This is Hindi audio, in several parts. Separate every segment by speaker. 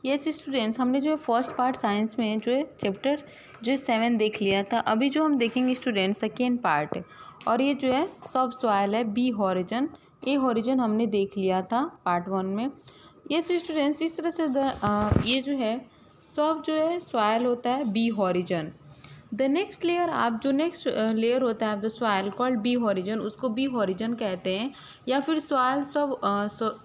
Speaker 1: यस स्टूडेंट्स, हमने जो है फर्स्ट पार्ट साइंस में जो है चैप्टर जो है 7 देख लिया था। अभी जो हम देखेंगे स्टूडेंट सेकेंड पार्ट, और ये जो है सब सॉइल है, बी हॉरिजन ए हॉरिजन हमने देख लिया था पार्ट 1 में। यस स्टूडेंट्स, इस तरह से ये जो है सब जो है सॉइल होता है B horizon. The next layer, आप जो नेक्स्ट लेयर होता है the soil called B horizon, उसको बी हॉरिजन कहते हैं, या फिर सॉइल सब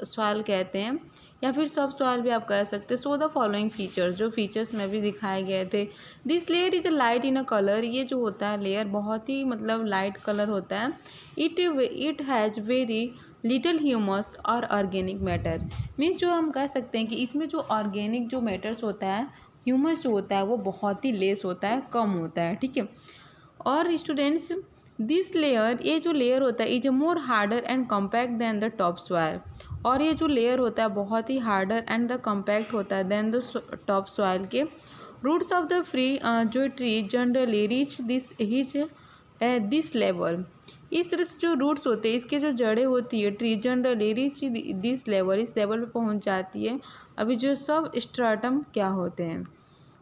Speaker 1: सॉइल कहते हैं, या फिर सब सॉइल भी आप कह सकते हैं। सो द फॉलोइंग फीचर्स, जो फीचर्स में भी दिखाए गए थे। This layer is a light in a colour, ये जो होता है लेयर बहुत ही मतलब लाइट कलर होता है। It has very little humus और ऑर्गेनिक मैटर, मीन्स जो हम कह सकते हैं कि इसमें जो ऑर्गेनिक जो मैटर्स होता है, ह्यूमस जो होता है वो बहुत ही लेस होता है, कम होता है, ठीक है। और स्टूडेंट्स दिस लेयर, ये जो लेयर होता है is more harder and compact than the top soil, और ये जो लेयर होता है बहुत ही हार्डर एंड द कम्पैक्ट होता है देन द टॉप सॉइल के। रूट्स ऑफ द फ्री जो tree generally reach this level, इस तरह से जो रूट्स होते हैं, इसके जो जड़ें होती है tree generally reach this level, इस लेवल पे पहुंच जाती है। अभी जो सब स्ट्राटम क्या होते हैं,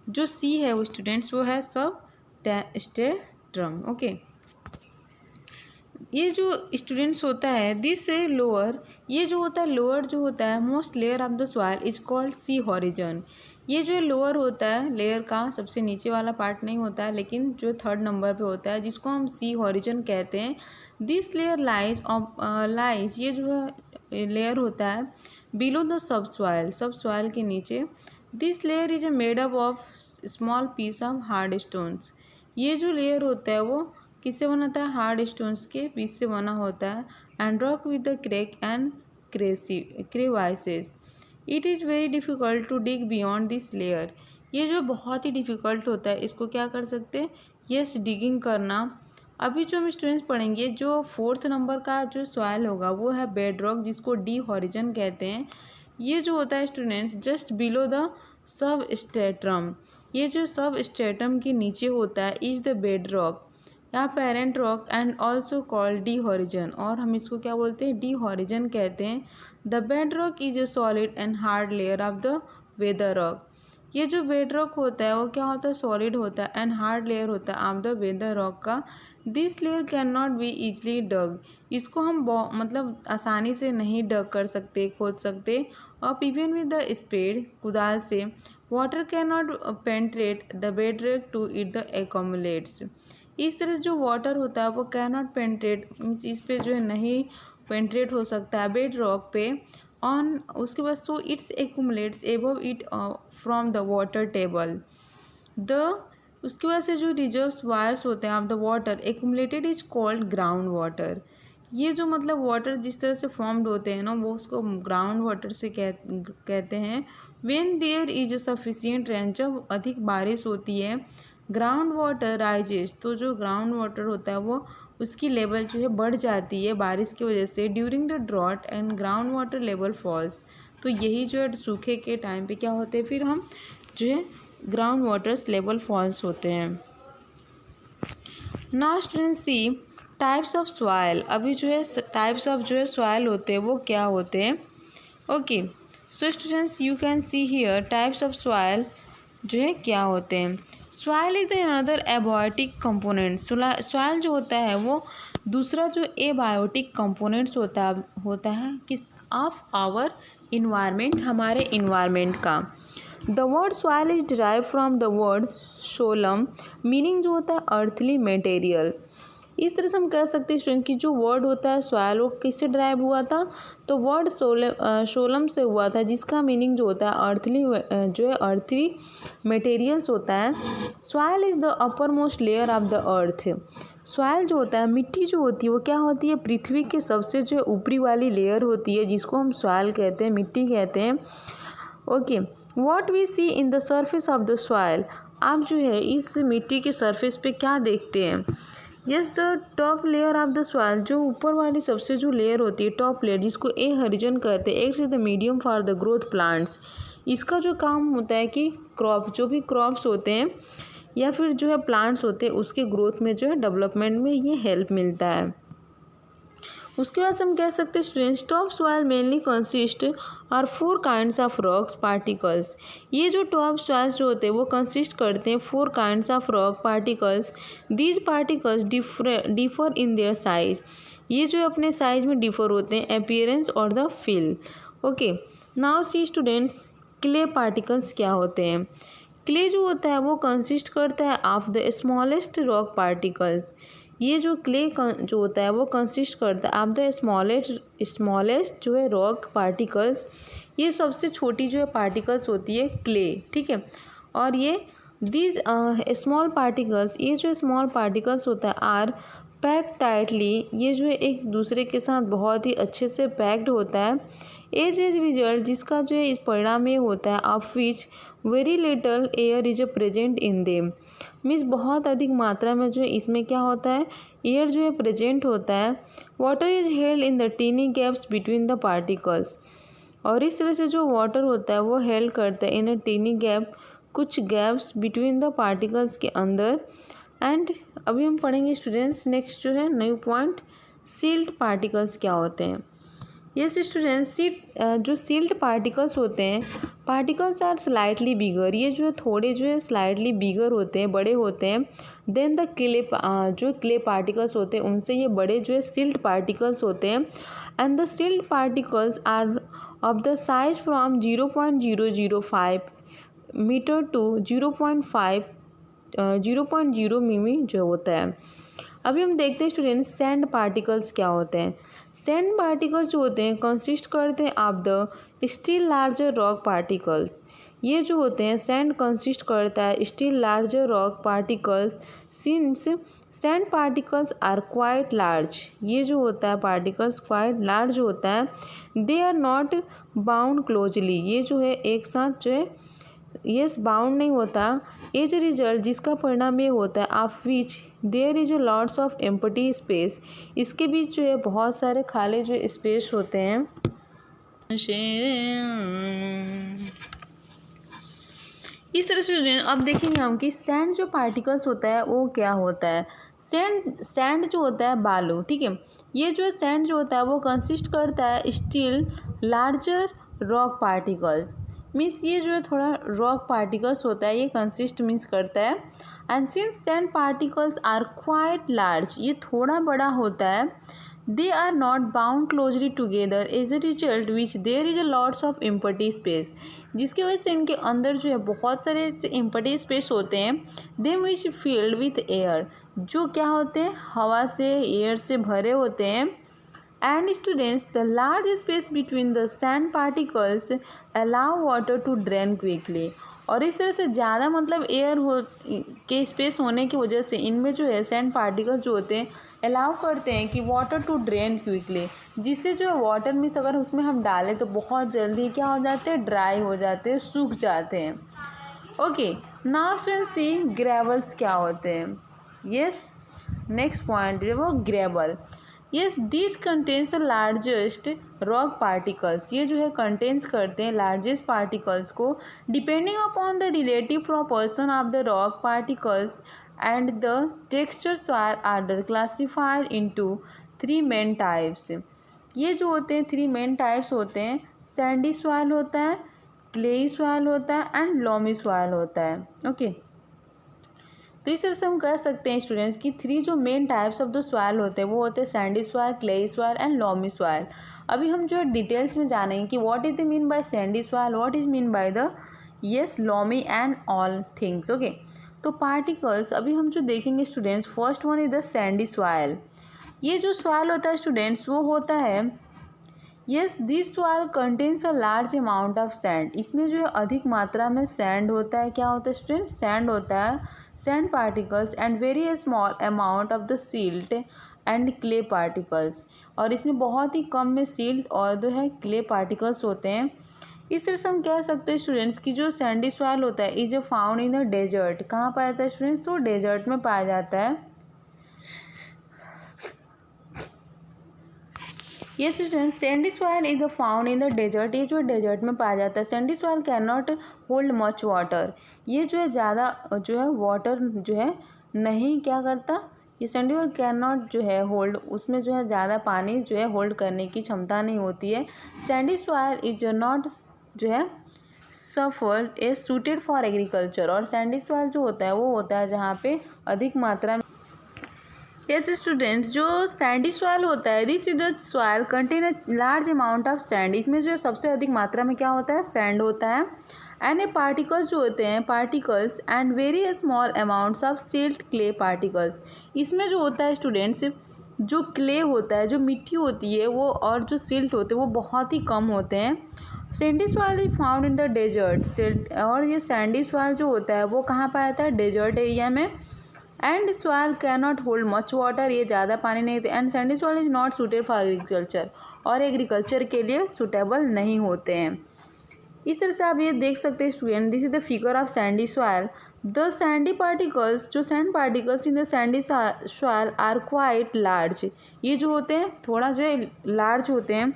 Speaker 1: जो सी है वो स्टूडेंट्स वो है सब स्टेट्रम, ओके। ये जो स्टूडेंट्स होता है दिस है लोअर, ये जो होता है लोअर जो होता है most layer of the soil is called C horizon. ये जो लोअर होता है लेयर का सबसे नीचे वाला पार्ट नहीं होता है, लेकिन जो 3rd नंबर पे होता है जिसको हम सी हॉरिजन कहते हैं। दिस लेयर लाइज ये जो लेयर होता है बिलो द सब सॉइल के नीचे। This layer is made up of small piece of hard stones, ये जो लेयर होता है वो किससे बना होता है, हार्ड स्टोन्स के पीस से बना होता है। And rock with the crack and crevices, it is very difficult to dig beyond this layer, ये जो बहुत ही डिफ़िकल्ट होता है इसको क्या कर सकते हैं, यस डिगिंग करना। अभी जो हम स्टूडेंट्स पढ़ेंगे जो 4th नंबर का जो सॉइल होगा वो है बेड रॉक, जिसको डी हॉरिजन कहते हैं। ये जो होता है students just below the sub स्टेट्रम, ये जो सब स्टेट्रम के नीचे होता है इज द बेड रॉक या parent rock and also called D horizon, और हम इसको क्या बोलते हैं, डी हॉरिजन कहते हैं। The bed rock is a solid and hard layer of the weather rock, ये जो बेड रॉक होता है वो क्या होता है, सॉलिड होता है एंड हार्ड लेयर होता है ऑफ द वेदर रॉक का। This layer can not be easily dug, इसको हम मतलब आसानी से नहीं डग कर सकते, खोद सकते। और इवन विद द स्पेड कुदाल से water can not penetrate the bed rock to it the accumulates, इस तरह से जो वाटर होता है वो कैन नॉट पेंट्रेट, इस पे जो है नहीं पेंट्रेट हो सकता है बेड रॉक पे ऑन, उसके बाद so it's accumulates above it from the water table. The उसके बाद से जो रिजर्व्स वायर्स होते हैं of the water accumulated is called ground water, ये जो मतलब वाटर जिस तरह से फॉर्म्ड होते हैं ना वो उसको ग्राउंड वाटर से कहते हैं। When there is a sufficient rain, जब अधिक बारिश होती है, ग्राउंड वाटर राइजेस, तो जो ग्राउंड वाटर होता है वो उसकी लेवल जो है बढ़ जाती है बारिश की वजह से। During the drought and ground water level falls, तो यही जो है सूखे के टाइम पे क्या होते हैं, फिर हम जो है ग्राउंड वाटर्स लेवल फॉल्स होते हैं। Now students see types of soil, अभी जो है टाइप्स ऑफ जो है सॉइल होते हैं वो क्या होते हैं, okay. So students you can see here types of soil जो है क्या होते हैं। Soil is another abiotic component, soil जो होता है वो दूसरा जो एबायोटिक कंपोनेंट्स होता है किस ऑफ आवर इन्वायरमेंट, हमारे इन्वायरमेंट का। The word soil is derive from the word solum, meaning जो होता है अर्थली मटेरियल। इस तरह से हम कह सकते हैं स्टूडेंट कि जो वर्ड होता है सॉइल वो किससे ड्राइव हुआ था, तो वर्ड सोलम से हुआ था, जिसका मीनिंग जो होता है अर्थली जो है अर्थली मटेरियल्स होता है। Soil is the upper most layer of the earth, soil जो होता है मिट्टी जो होती है वो क्या होती है, पृथ्वी के सबसे जो ऊपरी वाली लेयर होती है जिसको हम सॉइल कहते हैं, मिट्टी कहते हैं, okay. What we see in the surface of the soil, आप जो है इस मिट्टी के सरफेस पे क्या देखते हैं, yes the top layer of the soil, जो ऊपर वाली सबसे जो लेयर होती है टॉप लेयर जिसको ए हॉरिजन कहते हैं, acts is the medium for the growth plants, इसका जो काम होता है कि क्रॉप जो भी क्रॉप्स होते हैं या फिर जो है प्लांट्स होते हैं उसके ग्रोथ में जो है डेवलपमेंट में ये हेल्प मिलता है। उसके बाद हम कह सकते हैं students top soil mainly consist are 4 kinds of rocks particles. ये जो टॉप सॉइल्स जो होते हैं वो कंसिस्ट करते हैं 4 kinds of rock particles. These particles differ in their size. ये जो अपने साइज में डिफर होते हैं अपीयरेंस और the feel. Okay, now see students clay particles क्या होते हैं। क्ले जो होता है वो कंसिस्ट करता है of the smallest rock particles. ये जो क्ले जो होता है वो कंसिस्ट करता है ऑफ द स्मॉलेस्ट जो है रॉक पार्टिकल्स। ये सबसे छोटी जो है पार्टिकल्स होती है क्ले, ठीक है। और ये दीज स्मॉल पार्टिकल्स, ये जो स्मॉल पार्टिकल्स होता है आर पैक्ड टाइटली। ये जो है एक दूसरे के साथ बहुत ही अच्छे से पैक्ड होता है। एज रिजल्ट, जिसका जो है इस परिणाम ये होता है of which very little air is present in them. Means बहुत अधिक मात्रा में जो है इसमें क्या होता है, एयर जो है प्रेजेंट होता है। Water is held in the tiny gaps between the particles. और इस तरह से जो वाटर होता है वो हेल्ड करता है इन अ टीनी गैप, कुछ गैप्स बिटवीन द पार्टिकल्स के अंदर। एंड अभी हम पढ़ेंगे स्टूडेंट्स नेक्स्ट जो है न्यू पॉइंट, सील्ड पार्टिकल्स क्या होते हैं। यस स्टूडेंट्स, जो सील्ड पार्टिकल्स होते हैं, पार्टिकल्स आर स्लाइटली बिगर। ये जो है थोड़े जो है स्लाइटली बिगर होते हैं, बड़े होते हैं देन द क्ले। जो क्ले पार्टिकल्स होते हैं उनसे ये बड़े जो है सील्ड पार्टिकल्स होते हैं। And the silt particles are of the size from 0.005 metre to 0.0 मिमी जो होता है। अभी हम देखते हैं स्टूडेंट्स सैंड पार्टिकल्स क्या होते हैं। सैंड पार्टिकल्स जो होते हैं कंसिस्ट करते हैं of the still larger rock particles. ये जो होते हैं सैंड कंसिस्ट करता है still larger rock particles. Since sand particles are quite large, ये जो होता है पार्टिकल्स क्वाइट लार्ज होता है। They are not bound closely, ये जो है एक साथ जो है ये बाउंड नहीं होता। एज ए रिजल्ट, जिसका परिणाम ये होता है of which there is a lots of empty space. इसके बीच जो है बहुत सारे खाली जो स्पेस होते हैं। इस तरह से अब देखेंगे हम कि सैंड जो पार्टिकल्स होता है वो क्या होता है। सैंड जो होता है बालू, ठीक है। ये जो सैंड जो होता है वो कंसिस्ट करता है still larger rock particles. Means ये जो है थोड़ा रॉक पार्टिकल्स होता है ये कंसिस्ट मीन्स करता है। And since sand particles are quite large, ये थोड़ा बड़ा होता है। They are not bound closely together as a result which there is a lots of empty space, जिसकी वजह से इनके अंदर जो है बहुत सारे एम्प्टी स्पेस होते हैं। दे विच फिल्ड विथ एयर, जो क्या होते हैं हवा से एयर से भरे होते हैं। And students the large space between the sand particles allow water to drain quickly. और इस तरह से ज़्यादा मतलब एयर हो के स्पेस होने की वजह से इनमें जो है सैंड पार्टिकल्स जो होते हैं अलाउ करते हैं कि वाटर टू ड्रेन क्विकली, जिससे जो है वाटर मीन्स अगर उसमें हम डालें तो बहुत जल्दी क्या हो जाते हैं, ड्राई हो जाते हैं, सूख जाते हैं। Okay, now students see gravels क्या होते हैं। यस, नेक्स्ट पॉइंट है वो gravel. Yes, this contains largest rock particles. ये जो है कंटेन्स करते हैं लार्जेस्ट पार्टिकल्स को। Depending upon the relative proportion of the rock particles and the texture soil are classified into 3 main types. ये जो होते हैं 3 मेन टाइप्स होते हैं, सैंडी सॉइल होता है, क्लेई सॉइल होता है एंड लॉमी सॉइल होता है। ओके, तो इस तरह से हम कह सकते हैं स्टूडेंट्स कि 3 जो main types of the soil होते हैं वो होते हैं sandy soil, clayey soil and loamy soil. अभी हम जो डिटेल्स में जानेंगे कि what is the mean by Sandy soil, what is mean by the loamy and all things. Okay, तो पार्टिकल्स अभी हम जो देखेंगे students, first one is the sandy soil. ये जो सॉइल होता है स्टूडेंट्स वो होता है this soil contains a large amount of sand. इसमें जो है अधिक मात्रा में सैंड होता है। क्या होता है स्टूडेंट्स, सैंड होता है, sand particles and very small amount of the silt and clay particles। और इसमें बहुत ही कम में silt और जो है clay particles होते हैं। इस तरह से हम कह सकते हैं स्टूडेंट्स कि जो सैंडी सॉइल होता है is found in the desert. कहाँ पाया जाता है स्टूडेंट्स, तो डेजर्ट में पाया जाता है। ये students sandy soil is found in the desert, ये जो डेजर्ट में पाया जाता है। Sandy soil can not hold much water, ये जो है ज़्यादा जो है वाटर जो है नहीं क्या करता, ये सैंडी सॉइल कैन नॉट जो है होल्ड, उसमें जो है ज़्यादा पानी जो है होल्ड करने की क्षमता नहीं होती है। सैंडी सॉइल इज नॉट जो है सफर इज सूटेड फॉर एग्रीकल्चर। और सैंडी सॉइल जो होता है वो होता है जहाँ पे अधिक मात्रा में यस स्टूडेंट्स, जो सैंडी सॉइल होता है this is the soil contain a large amount of sand. इसमें जो सबसे अधिक मात्रा में क्या होता है, सैंड होता है। एंड ए पार्टिकल्स जो होते हैं particles and very small amounts of silt clay particles. इसमें जो होता है स्टूडेंट्स, जो क्ले होता है, जो मिट्टी होती है वो, और जो सिल्ट होते हैं वो बहुत ही कम होते हैं। Sandy soil is found in the desert silt. और ये सैंडी सॉइल जो होता है वो कहाँ पाया जाता है, डेजर्ट एरिया में। And soil can not hold much water, ये ज़्यादा पानी नहीं देते। And Sandy soil is not suited for agriculture, और एग्रीकल्चर के लिए सूटेबल नहीं होते हैं। इस तरह से आप ये देख सकते हैं student, this is the figure of sandy soil. The sandy particles, जो sand particles in the sandy soil are quite large. ये जो होते हैं थोड़ा जो है लार्ज होते हैं।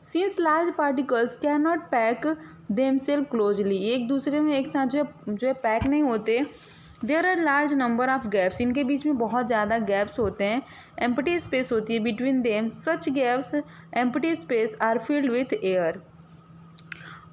Speaker 1: Since large particles can not pack themselves closely, एक दूसरे में एक साथ जो है पैक नहीं होते। There are large number of gaps, इनके बीच में बहुत ज़्यादा गैप्स होते हैं। एम्प्टी स्पेस होती है between them, such gaps empty space are filled with air.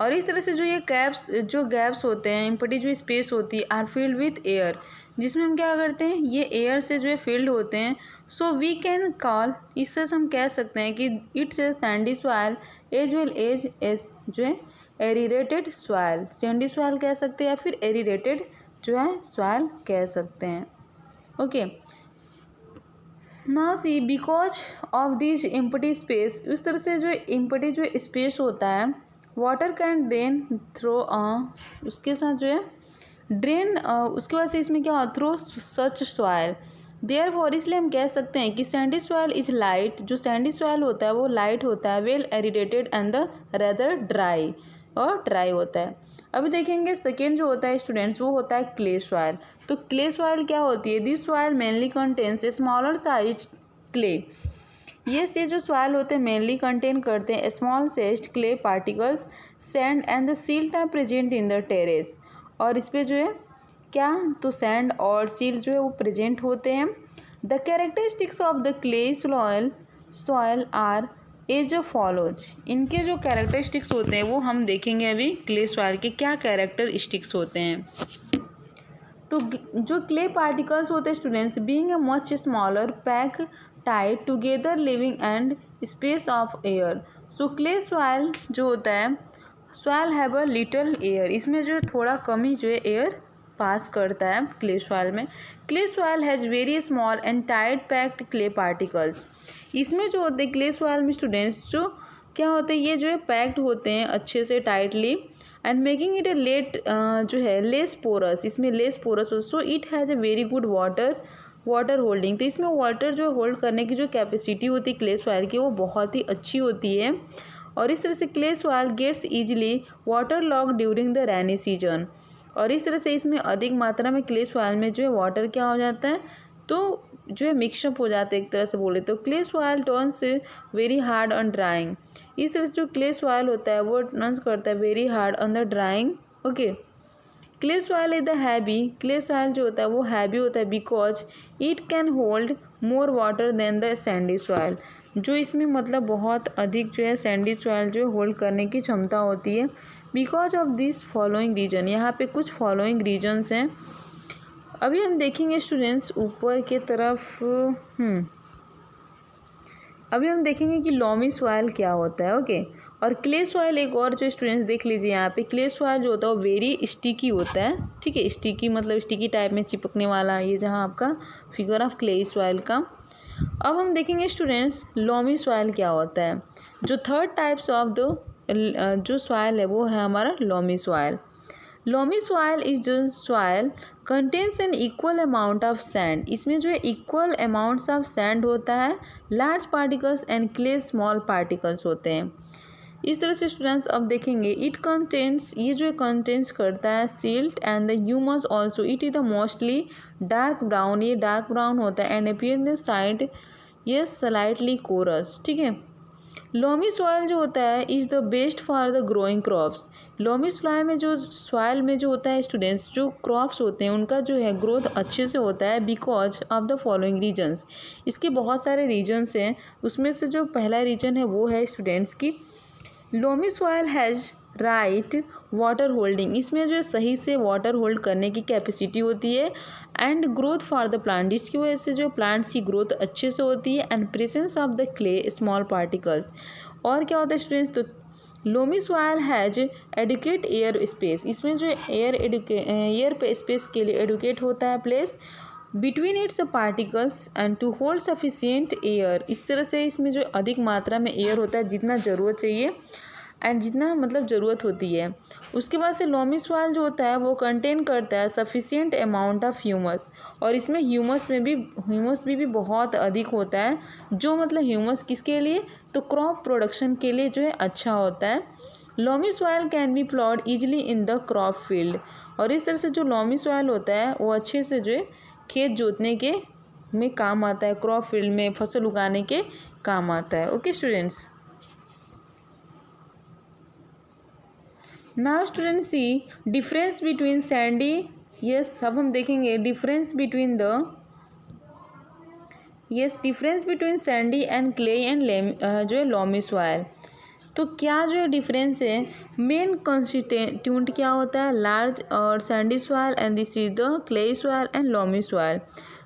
Speaker 1: और इस तरह से जो ये गैप्स होते हैं, एम्प्टी जो स्पेस होती है, आर फिल्ड विथ एयर, जिसमें हम क्या करते हैं, ये एयर से जो है फिल्ड होते हैं। सो वी कैन कॉल, इससे हम कह सकते हैं कि it's a sandy soil as well as जो है एरिडेटेड सॉइल। सैंडी सॉइल कह सकते हैं या फिर एरिडेटेड जो है सॉइल कह सकते हैं। Okay, now see because of this empty space, इस तरह से जो एम्प्टी जो स्पेस होता है, वाटर कैन ड्रेन थ्रो, उसके साथ जो है ड्रेन, उसके वजह से इसमें क्या होता, through such soil. Therefore, इसलिए हम कह सकते हैं कि सैंडी सॉइल इज लाइट, जो सैंडी सॉइल होता है वो लाइट होता है, well aerated and the rather dry, और ड्राई होता है। अभी देखेंगे सेकेंड जो होता है स्टूडेंट्स, वो होता है क्ले सॉइल। तो क्ले सॉइल क्या होती है, this soil mainly contains a smaller size clay. ये से जो सॉइल होते हैं मेनली कंटेन करते हैं small sized clay particles, sand and the silt are present in the terrace. और इस पर जो है क्या, तो सैंड और सिल्ट जो है वो प्रेजेंट होते हैं। The characteristics of the clay soil are as follows. इनके जो कैरेक्टरिस्टिक्स होते हैं वो हम देखेंगे अभी, क्ले सॉइल के क्या कैरेक्टरिस्टिक्स होते हैं। तो जो क्ले पार्टिकल्स होते हैं students, being a much smaller pack tight together living and space of air. So clay soil जो होता है, soil have a little air, इसमें जो थोड़ा कम ही जो है एयर पास करता है क्ले सॉइल में। Clay soil has very small and tight packed clay particles. इसमें जो होते हैं क्ले सॉइल में स्टूडेंट्स, जो क्या होते हैं, ये जो है पैक्ड होते हैं अच्छे से टाइटली, एंड मेकिंग इट ए जो है लेस पोरस, इसमें लेस पोरस हो। So it has a very good water holding. तो इसमें वाटर जो होल्ड करने की जो कैपेसिटी होती है क्ले सॉइल की वो बहुत ही अच्छी होती है। और इस तरह से clay soil gets easily water lock during the rainy season. और इस तरह से इसमें अधिक मात्रा में क्ले सॉइल में जो है वाटर क्या हो जाता है, तो जो है मिक्सअप हो जाता है एक तरह से बोले तो। Clay soil turns very hard on drawing. इस तरह से जो क्ले सॉइल होता है वो टर्न्स करता है very hard on the drying. Okay, clay soil is the heavy, clay soil जो होता है वो हैवी होता है because it can hold more water than the sandy soil. जो इसमें मतलब बहुत अधिक जो है सैंडी सॉइल जो है होल्ड करने की क्षमता होती है। Because of this following reason, यहाँ पे कुछ फॉलोइंग रीजन्स हैं। अभी हम देखेंगे स्टूडेंट्स ऊपर के तरफ, अभी हम देखेंगे कि लॉमी सॉइल क्या होता है। ओके, और क्ले सॉइल एक और जो स्टूडेंट्स देख लीजिए यहाँ पे, क्ले सॉइल जो होता है वो वेरी स्टिकी होता है। ठीक है, स्टिकी मतलब स्टिकी टाइप में चिपकने वाला, ये जहाँ आपका फिगर ऑफ क्ले सॉइल का। अब हम देखेंगे स्टूडेंट्स लॉमी सॉइल क्या होता है। जो थर्ड टाइप्स ऑफ द जो सॉइल है वो है हमारा loamy soil. Loamy soil is the soil contains an equal amount of sand. इसमें जो है इक्वल अमाउंट्स ऑफ सैंड होता है, large particles and clay small particles होते हैं। इस तरह से स्टूडेंट्स अब देखेंगे इट कंटेन्स, ये जो कंटेन्स करता है silt and the humus also. It is the mostly dark brown, ये डार्क ब्राउन होता है, and appear in the side ये स्लाइटली कोरस। ठीक है, लोमी सॉइल जो होता है is the best for the growing crops. Loamy soil में जो होता है स्टूडेंट्स, जो क्रॉप्स होते हैं उनका जो है ग्रोथ अच्छे से होता है because of the following reasons. इसके बहुत सारे रीजन्स हैं, उसमें से जो पहला रीजन है वो है स्टूडेंट्स की loamy soil has right water holding. इसमें जो है सही से वाटर होल्ड करने की कैपेसिटी होती है and growth for the plant, जिसकी वजह से जो प्लांट्स की ग्रोथ अच्छे से होती है and presence of the clay small particles. और क्या होता है स्टूडेंट्स, तो loamy soil has adequate air space. इसमें जो एयर स्पेस के लिए एडुकेट होता है place between its particles and to hold sufficient air. इस तरह से इसमें जो अधिक मात्रा में एयर होता है जितना ज़रूरत चाहिए एंड जितना मतलब ज़रूरत होती है। उसके बाद से लोमी सॉइल जो होता है वो कंटेन करता है सफिशियंट अमाउंट ऑफ ह्यूमस, और इसमें ह्यूमस भी बहुत अधिक होता है, जो मतलब ह्यूमस किसके लिए, तो क्रॉप प्रोडक्शन के लिए जो है अच्छा होता है। Loamy soil can be ploughed easily in the crop field, और इस तरह से जो लोमी सॉइल होता है वो अच्छे से जो है खेत जोतने के में काम आता है, क्रॉप फील्ड में फसल उगाने के काम आता है। ओके स्टूडेंट्स, नाउ स्टूडेंट्स सी डिफरेंस बिटवीन सैंडी, यस अब हम देखेंगे difference between Sandy and clay and जो है लोमी सॉइल। तो क्या जो है डिफरेंस है, मेन कॉन्स्टिट्यूंट क्या होता है, लार्ज और Sandy soil and this is the clay soil and loamy soil.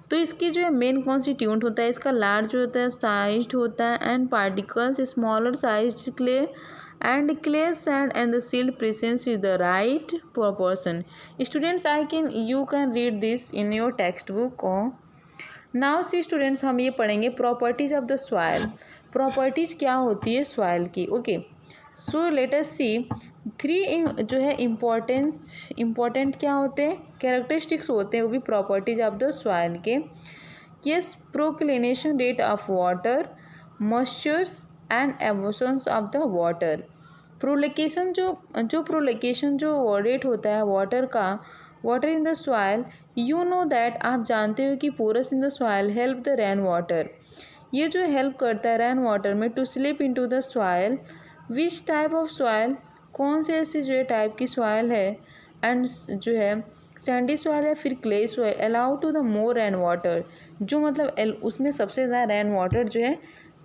Speaker 1: तो इसकी जो है मेन कॉन्स्टिट्यूंट होता है, इसका लार्ज होता है, साइज्ड होता है and particles smaller sized clay and clay sand and the silt presence is the right proportion. Students, you can read this in your textbook. Now see students, हम ये पढ़ेंगे properties of the soil. Properties क्या होती है सॉइल की। Okay, so let us see three जो है इम्पोर्टेंट क्या होते हैं, कैरेक्टरिस्टिक्स होते हैं वो भी प्रॉपर्टीज ऑफ द सॉइल के। Yes, percolation rate of water, moistures and absorption of the water. Percolation जो रेट होता है वाटर का, water in the soil, you know that आप जानते हो कि pores in the soil help the rain water, ये जो हेल्प करता है रेन वाटर में to slip into the soil. Which type of soil, कौन से ऐसी जो है टाइप की सॉइल है, एंड जो है सैंडी सॉइल है, फिर clay soil allow to the more rain water, जो मतलब उसमें सबसे ज़्यादा रेन वाटर जो है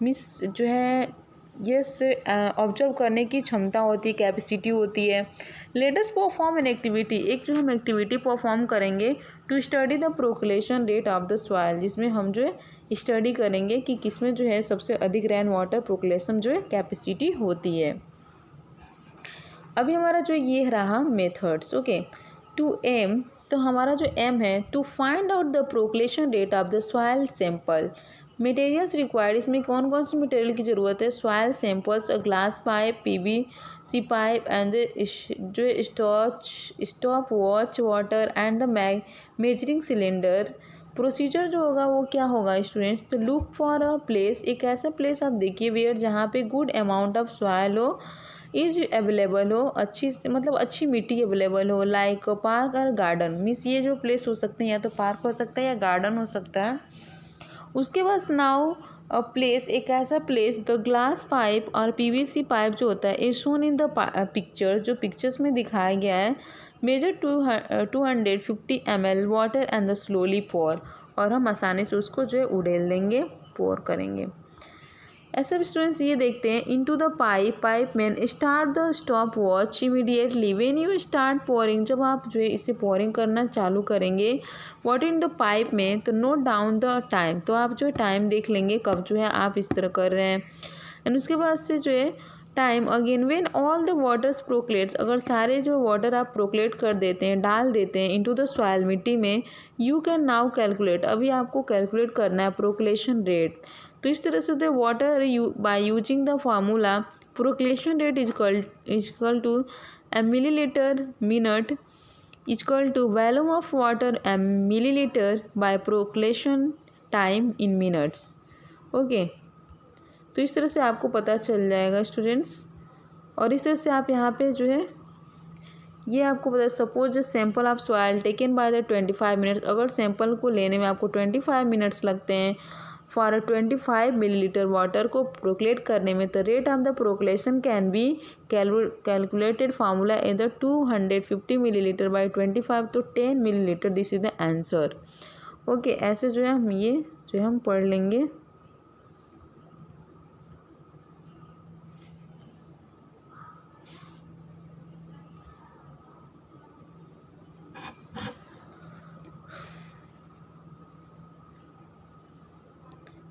Speaker 1: जो है यस ऑब्जर्व करने की क्षमता होती है, कैपेसिटी होती है। Let us perform an activity, एक जो हम एक्टिविटी परफॉर्म करेंगे to study the percolation rate of the soil, जिसमें हम जो है स्टडी करेंगे कि किसमें जो है सबसे अधिक रेन वाटर प्रोक्लेशन जो है कैपेसिटी होती है। अभी हमारा जो ये रहा मेथड्स। ओके, टू एम, तो हमारा जो एम है to find out the percolation rate of the soil sample. Materials required, इसमें कौन कौन सी मटेरियल की ज़रूरत है, soil samples, glass pipe, PVC pipe and जो stopwatch water and the measuring cylinder. Procedure जो होगा वो क्या होगा स्टूडेंट्स, तो लुक फॉर अ प्लेस, एक ऐसा प्लेस आप देखिए वेयर जहाँ पे गुड अमाउंट ऑफ सॉइल हो, इज अवेलेबल हो, अच्छी मिट्टी अवेलेबल हो, लाइक पार्क और गार्डन। मीन्स ये जो प्लेस हो सकते हैं या तो पार्क हो सकता है या गार्डन हो सकता है। उसके बाद नाउ प्लेस, एक ऐसा प्लेस द ग्लास पाइप और पीवीसी पाइप जो होता है is shown in the picture, जो पिक्चर्स में दिखाया गया है। Measure 250 ml water and the slowly pour, और हम आसानी से उसको जो है उड़ेल देंगे, पोर करेंगे। ऐसे भी स्टूडेंट्स ये देखते हैं into the pipe man start the stop watch immediately when you start pouring, जब आप जो है इसे पोरिंग करना चालू करेंगे वाटर इन द पाइप में, तो नोट डाउन द टाइम, तो आप जो है टाइम देख लेंगे कब जो है आप इस तरह कर रहे हैं। एंड उसके बाद से जो है time again when all the waters percolates, अगर सारे जो वाटर आप प्रोक्लेट कर देते हैं, डाल देते हैं इनटू द सॉइल मिट्टी में, यू कैन नाउ कैलकुलेट, अभी आपको कैलकुलेट करना है प्रोक्लेशन रेट। तो इस तरह से the water by using the formula percolation rate equal to millilitre minute equal to volume of water millilitre by percolation time in minutes. Okay, तो इस तरह से आपको पता चल जाएगा स्टूडेंट्स। और इस तरह से आप यहाँ पे जो है ये आपको पता, suppose the sample of soil taken by the 25 minutes, अगर सैंपल को लेने में आपको 25 मिनट्स लगते हैं फॉर 25 मिलीलीटर वाटर को प्रोक्लेट करने में, the rate of the percolation can be calculated formula इधर 250 मिलीलीटर बाई 25 तो 10 millilitre, this is the answer. Okay, ऐसे जो है हम ये जो हम पढ़ लेंगे।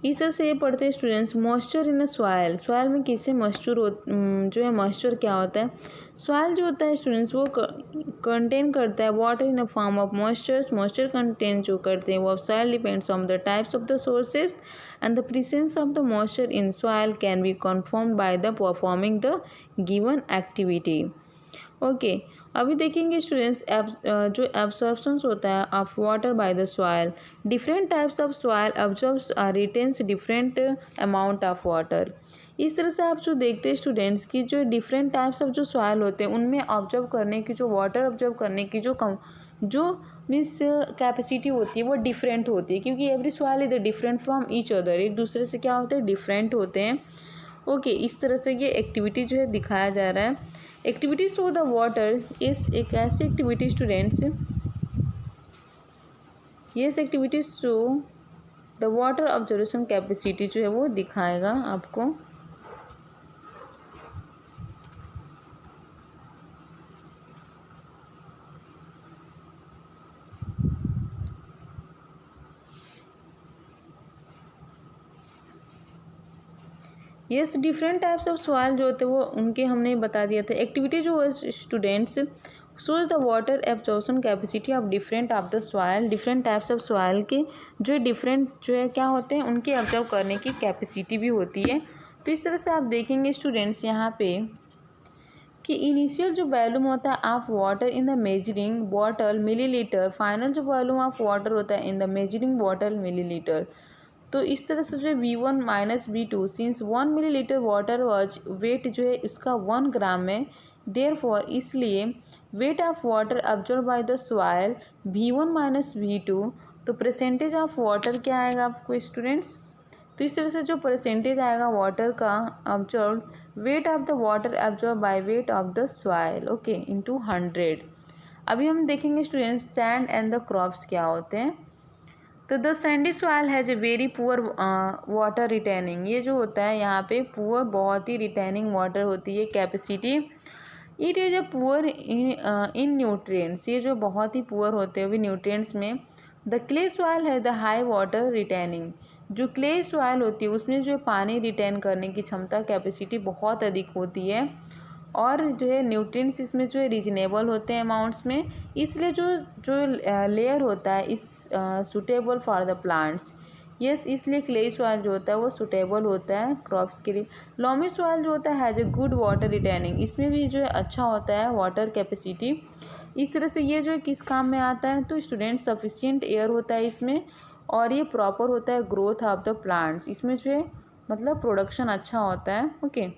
Speaker 1: इस तरह से ये पढ़ते हैं students. Moisture in a soil, soil में किससे मॉइस्चर जो है मॉइस्चर क्या होता है। सॉइल जो होता है स्टूडेंट्स वो कंटेन करता है water in a form of moistures, moisture contain जो करते हैं वो of soil depends on the types of the sources and the presence of the moisture in soil can be confirmed by the performing the given activity. Okay, अभी देखेंगे स्टूडेंट्स जो एब्सॉर्प्शन होता है of water bye the soil. Different types of soil absorbs retains different amount of water. इस तरह से आप जो देखते हैं स्टूडेंट्स की जो डिफरेंट टाइप्स ऑफ जो सॉइल होते हैं उनमें ऑब्जर्व करने की जो वाटर ऑब्जर्व करने की जो मीन्स कैपेसिटी होती है वो डिफरेंट होती है, क्योंकि every soil is different from each other, एक दूसरे से क्या होते हैं डिफरेंट होते हैं। ओके, इस तरह से ये एक्टिविटी जो है दिखाया जा रहा है। एक्टिविटी शो द वाटर इस एक ऐसी एक्टिविटी स्टूडेंट्स, ये activity show the water observation capacity जो है वो दिखाएगा आपको। Yes, different types of soil जो होते हैं वो उनके हमने बता दिया था। एक्टिविटी जो है students shows the water absorption capacity of different of the soil, different types of soil के जो डिफरेंट जो है क्या होते हैं उनके ऑब्जर्व करने की कैपेसिटी भी होती है। तो इस तरह से आप देखेंगे स्टूडेंट्स यहाँ पे कि इनिशियल जो वॉल्यूम होता है of water in the measuring bottle millilitre, final जो वॉल्यूम ऑफ वाटर होता है in the measuring bottle millilitre. तो इस तरह से जो है V1 minus V2 since 1 millilitre water was weight जो है उसका 1 ग्राम है, देयर फॉर इसलिए weight of water observe by the soil V1 minus V2, तो परसेंटेज ऑफ वाटर क्या आएगा आपको स्टूडेंट्स। तो इस तरह से जो परसेंटेज आएगा वाटर का observe, weight of the water observe by weight of the soil, okay, into 100। अभी हम देखेंगे students sand and the crops क्या होते हैं। तो the sandy soil has a very poor water retaining, ये जो होता है यहाँ पे पुअर बहुत ही रिटेनिंग वाटर होती है capacity. It is a poor in nutrients, ये जो बहुत ही पुअर होते हैं न्यूट्रिएंट्स में। द क्ले सॉइल है द हाई वाटर रिटेनिंग, जो क्ले सॉइल होती है उसमें जो पानी रिटेन करने की क्षमता कैपेसिटी बहुत अधिक होती है, और जो है न्यूट्रिएंट्स इसमें जो है रीजनेबल होते हैं अमाउंट्स में, इसलिए जो लेयर होता है इस suitable for the plants. Yes, इसलिए क्ले सॉइल जो होता है वो सुटेबल होता है क्रॉप्स के लिए। लॉमी सॉइल जो होता है has a good water retaining, इसमें भी जो है अच्छा होता है वाटर कैपेसिटी। इस तरह से ये जो है किस काम में आता है, तो स्टूडेंट सफिशिएंट एयर होता है इसमें, और ये प्रॉपर होता है ग्रोथ ऑफ द प्लांट्स, इसमें जो है मतलब प्रोडक्शन अच्छा होता है। ओके,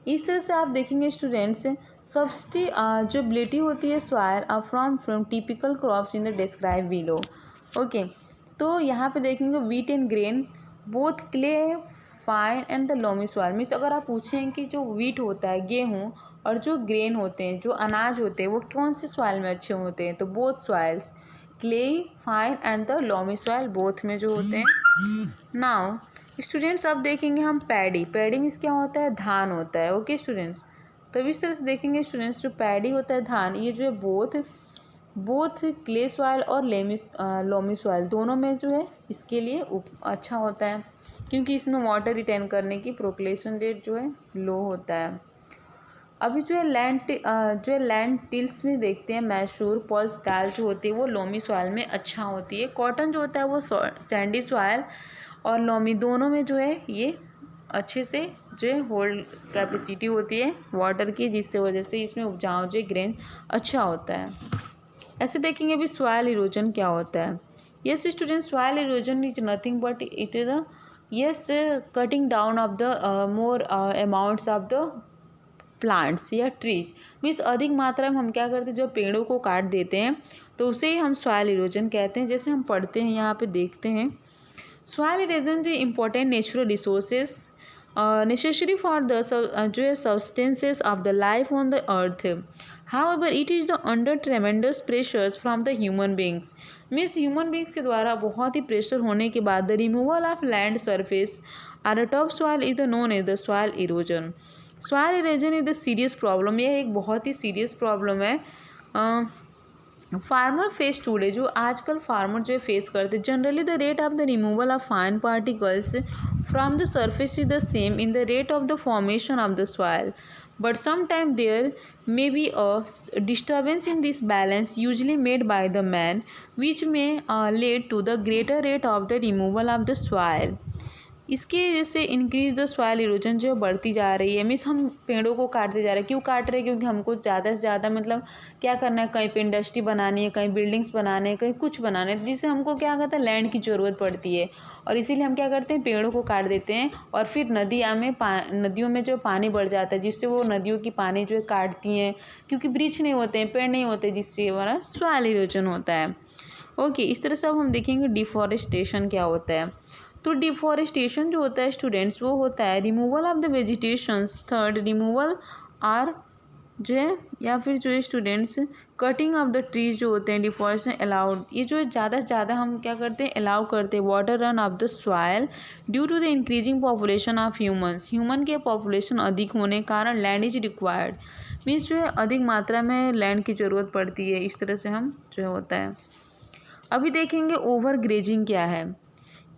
Speaker 1: इस तरह से आप देखेंगे स्टूडेंट्स सब्स्टिट्यूबिलिटी होती है soil from typical crops in the describe below. Okay, तो यहाँ पे देखेंगे wheat and grain both clay fine and the loamy soil. Means अगर आप पूछें कि जो वीट होता है गेहूँ और जो ग्रेन होते हैं जो अनाज होते हैं वो कौन से सॉइल में अच्छे होते हैं, तो both soils clay fine and the loamy soil both में जो होते हैं। नाउ स्टूडेंट्स अब देखेंगे हम पैडी, पैडी मीन्स क्या होता है धान होता है। ओके स्टूडेंट्स, तो इस तरह से देखेंगे स्टूडेंट्स जो पैडी होता है धान, ये जो है बोथ क्ले सॉइल और लोमी सॉइल दोनों में जो है इसके लिए अच्छा होता है, क्योंकि इसमें वाटर रिटेन करने की प्रोक्लेशन रेट जो है लो होता है। अभी जो है लैंड टिल्स में देखते हैं मैसूर पल्स दाल जो होती है वो लोमी सॉइल में अच्छा होती है। कॉटन जो होता है वो सैंडी सॉइल और लोमी दोनों में जो है ये अच्छे से जो है होल्ड कैपेसिटी होती है वाटर की, जिससे वजह से इसमें उपजाऊ जो ग्रेन अच्छा होता है। ऐसे देखेंगे अभी सॉइल इरोजन क्या होता है। Yes student, soil erosion is nothing but it is yes cutting down of the more amounts of the plants या ट्रीज। मीन्स अधिक मात्रा में हम क्या करते हैं जब पेड़ों को काट देते हैं तो उसे ही हम सॉइल इरोजन कहते हैं। जैसे हम पढ़ते हैं यहाँ पे देखते हैं, सॉइल इरोजन जो important natural resources necessary for the जो है substances of the life on the earth. However, it is the under tremendous pressures from the human beings. Means human beings के द्वारा बहुत ही प्रेशर होने के बाद the removal of land surface or top soil is the known as the soil erosion. Soil erosion is the serious problem, यह एक बहुत ही सीरियस प्रॉब्लम है फार्मर फेस टूडे, जो आजकल फार्मर जो है फेस करते। Generally the rate of the removal of fine particles from the surface is the same in the rate of the formation of the soil, but sometimes there may be a disturbance in this balance usually made by the man, which may lead to the greater rate of the removal of the soil. इसके जैसे इंक्रीज द सॉइल इरोजन जो बढ़ती जा रही है, मीन्स हम पेड़ों को काटते जा रहे हैं। क्यों काट रहे हैं? क्योंकि हमको ज़्यादा से ज़्यादा मतलब क्या करना है, कहीं पे इंडस्ट्री बनानी है, कहीं बिल्डिंग्स बनाने हैं, कहीं कुछ बनाना है, जिससे हमको क्या कहता है लैंड की ज़रूरत पड़ती है। और इसीलिए हम क्या करते हैं, पेड़ों को काट देते हैं और फिर नदियों में जो पानी बढ़ जाता है, जिससे वो नदियों की पानी जो है काटती हैं, क्योंकि वृक्ष नहीं होते हैं, पेड़ नहीं होते, जिससे हमारा सॉइल इरोजन होता है। ओके, इस तरह से अब हम देखेंगे डिफॉरेस्टेशन क्या होता है। तो डिफॉरेस्टेशन जो होता है स्टूडेंट्स, वो होता है removal of the vegetations. Third, removal or जो है या फिर जो है students cutting of the trees जो होते हैं, डिफॉरेस्टेशन अलाउड, ये जो है ज़्यादा से ज़्यादा हम क्या करते हैं, अलाउ करते हैं water run off the soil due to the increasing population of humans. Human के पॉपुलेशन अधिक होने के कारण लैंड इज रिक्वायर्ड, मीन्स जो है अधिक मात्रा में लैंड की ज़रूरत पड़ती है। इस तरह से हम जो है होता है। अभी देखेंगे ओवर ग्रेजिंग क्या है।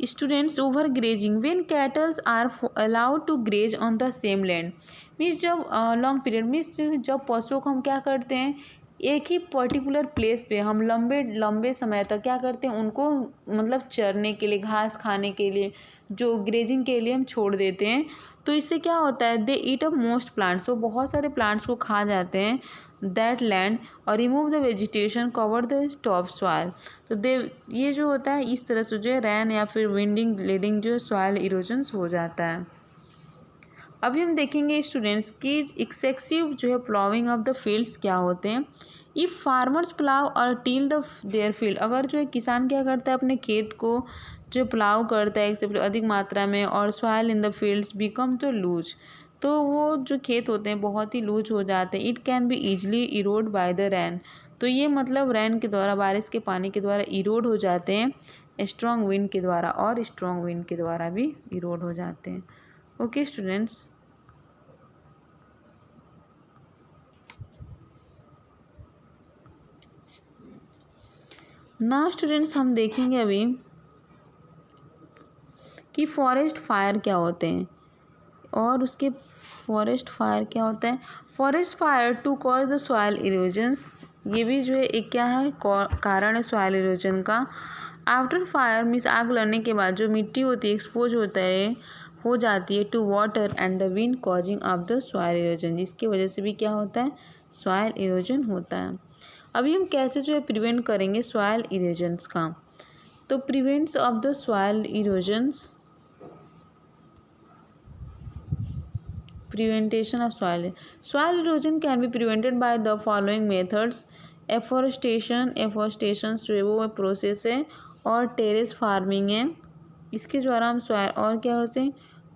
Speaker 1: Students, over grazing when cattles are allowed to graze on the same land, means जब लॉन्ग पीरियड, मीन्स जब पशुओं को हम क्या करते हैं, एक ही पर्टिकुलर प्लेस पे हम लंबे समय तक क्या करते हैं, उनको मतलब चरने के लिए, घास खाने के लिए, जो ग्रेजिंग के लिए हम छोड़ देते हैं। तो इससे क्या होता है, दे ईट अप मोस्ट प्लांट्स, वो बहुत सारे प्लांट्स को खा जाते हैं दैट लैंड और remove the vegetation cover the top soil. तो दे ये जो होता है इस तरह से जो है रैन या फिर विंडिंग लीडिंग जो सॉइल इरोजन्स हो जाता है। अभी हम देखेंगे स्टूडेंट्स की एक्सेसिव जो है प्लाविंग ऑफ द फील्ड्स क्या होते हैं। इफ़ फार्मर्स प्लाव और टील द देयर फील्ड, अगर जो है किसान क्या करता है, अपने खेत को जो प्लाव करता है एक अधिक मात्रा में, और soil in the fields become तो लूज, तो वो जो खेत होते हैं बहुत ही लूज हो जाते हैं। It can be easily erode by the rain, तो ये मतलब रैन के द्वारा, बारिश के पानी के द्वारा इरोड हो जाते हैं स्ट्रॉन्ग विंड के द्वारा, और स्ट्रॉन्ग विंड के द्वारा भी इरोड हो जाते हैं। ओके स्टूडेंट्स, ना स्टूडेंट्स हम देखेंगे अभी कि फॉरेस्ट फायर क्या होते हैं, और उसके फॉरेस्ट फायर क्या होता है। Forest fire to cause the soil erosions, ये भी जो है एक क्या है, कारण है सॉइल इरोजन का। आफ्टर फायर मीन्स आग लगने के बाद जो मिट्टी होती है एक्सपोज होता है, हो जाती है to water and the wind causing of the soil erosion, जिसकी वजह से भी क्या होता है, सॉइल इरोजन होता है। अभी हम कैसे जो है प्रिवेंट करेंगे सॉइल इरोजन्स का। तो prevents of the soil erosions, prevention of soil erosion can be prevented by the following methods। Afforestation जो है वो प्रोसेस है, और टेरेस फार्मिंग है, इसके द्वारा हम सॉइल, और क्या होते हैं,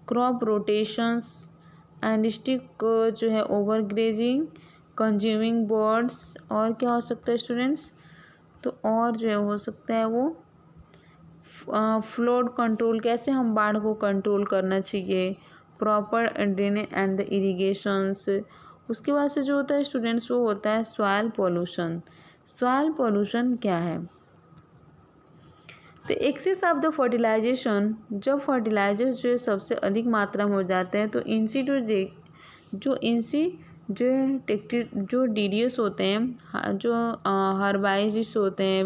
Speaker 1: क्रॉप रोटेशंस एंड स्टिक जो है ओवर ग्रेजिंग, कंज्यूमिंग बर्ड्स, और क्या हो सकता है स्टूडेंट्स, तो और जो है हो सकता है वो फ्लोड कंट्रोल, कैसे हम बाढ़ को कंट्रोल करना चाहिए, प्रॉपर ड्रेनेज एंड द इरीगेशंस। उसके बाद से जो होता है स्टूडेंट्स वो होता है सॉइल पोल्यूशन। सॉइल पोल्यूशन क्या है, तो एक्सेस ऑफ द फर्टिलाइजेशन, जब फर्टिलाइजर्स जो है सबसे अधिक मात्रा में हो जाते हैं, तो जो डीडीएस होते हैं, जो हर्बाइजिस्ट होते हैं,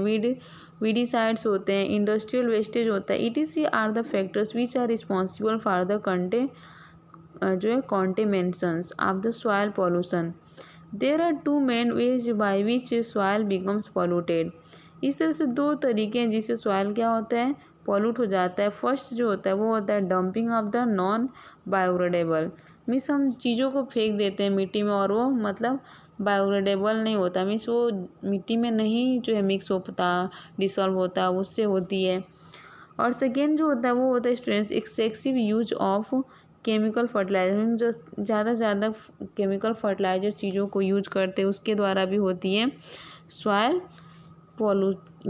Speaker 1: वीडिसाइड्स होते हैं, इंडस्ट्रियल वेस्टेज होता है, ETC are the factors which are responsible for the जो है contaminations of the soil pollution. There are two main ways by which soil becomes polluted. इस तरह से दो तरीके हैं जिससे सॉइल क्या होता है, पॉल्यूट हो जाता है। फर्स्ट जो होता है वो होता है dumping of the non biodegradable, means हम चीज़ों को फेंक देते हैं मिट्टी में और वो मतलब बायोडिग्रेडेबल नहीं होता, मीन्स वो मिट्टी में नहीं जो है मिक्स होता, डिसॉल्व होता, उससे होती है। और सेकेंड जो होता है वो होता है students excessive use of chemical fertiliser, जो ज़्यादा से ज़्यादा केमिकल फर्टिलाइजर चीज़ों को यूज करते हैं उसके द्वारा भी होती है सॉइल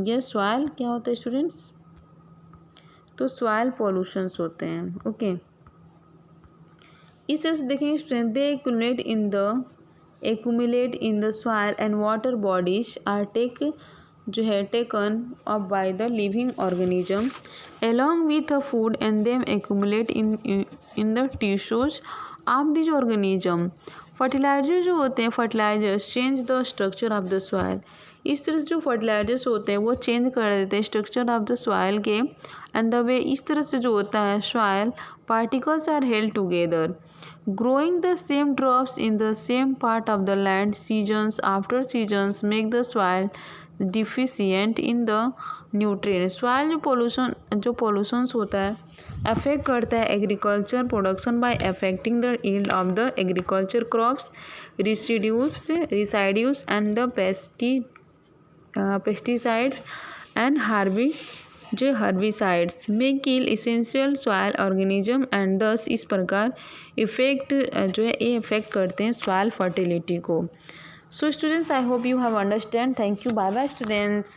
Speaker 1: ये सॉइल क्या होता है स्टूडेंट्स, तो सॉइल पॉल्यूशंस होते हैं। ओके, इस तरह से देखेंगे student, they accumulate in the soil and water bodies are taken up by the living organism along with the food and them accumulate in the tissues of this organism। Fertiliser जो होते हैं, fertilisers change the structure of the soil. इस तरह से जो फर्टिलाइजर्स होते हैं वो चेंज कर देते हैं स्ट्रक्चर ऑफ द सॉइल के, एंड द वे इस तरह से जो होता है soil particles are held together growing the same drops in the same part of the land seasons after seasons make the soil deficient in the nutrients। soil जो pollutions होता है अफेक्ट करता है agriculture production by affecting the yield of the agriculture crops, residues and the pesticides and herbicides में किल इसेंशियल सॉइल ऑर्गेनिज्म एंड दस इस प्रकार इफेक्ट जो है ये इफेक्ट करते हैं सॉइल फर्टिलिटी को। So students, I hope you have understand. Thank you, bye bye students.